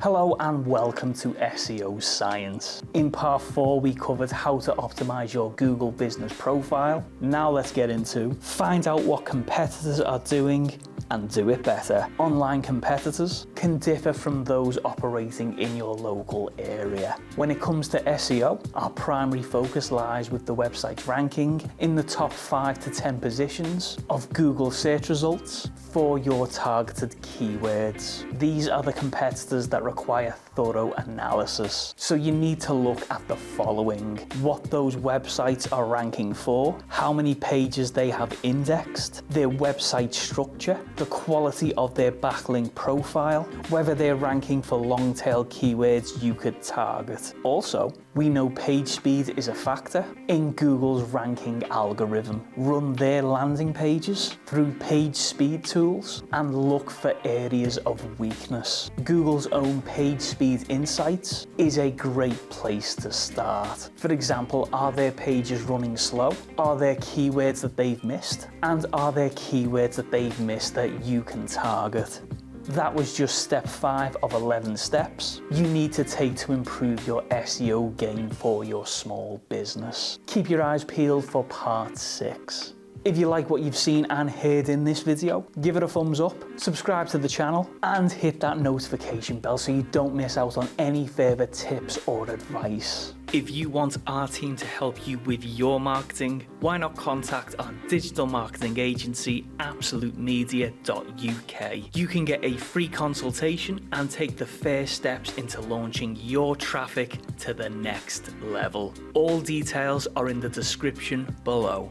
Hello and welcome to SEO Science. In part 4 we covered how to optimize your Google business profile. Now let's get into find out what competitors are doing and do it better. Online competitors can differ from those operating in your local area. When it comes to SEO, our primary focus lies with the website's ranking in the top 5 to 10 positions of Google search results for your targeted keywords. These are the competitors that require thorough analysis. So you need to look at the following: what those websites are ranking for, how many pages they have indexed, their website structure, the quality of their backlink profile, whether they're ranking for long tail keywords you could target. Also, we know page speed is a factor in Google's ranking algorithm. Run their landing pages through page speed tools and look for areas of weakness. Google's own page speed insights is a great place to start. For example, are their pages running slow? Are there keywords that they've missed? And are there keywords that they've missed that you can target? That was just step 5 of 11 steps you need to take to improve your SEO game for your small business. Keep your eyes peeled for part 6. If you like what you've seen and heard in this video, give it a thumbs up, subscribe to the channel, and hit that notification bell so you don't miss out on any further tips or advice. If you want our team to help you with your marketing, why not contact our digital marketing agency, absolutemedia.uk. You can get a free consultation and take the first steps into launching your traffic to the next level. All details are in the description below.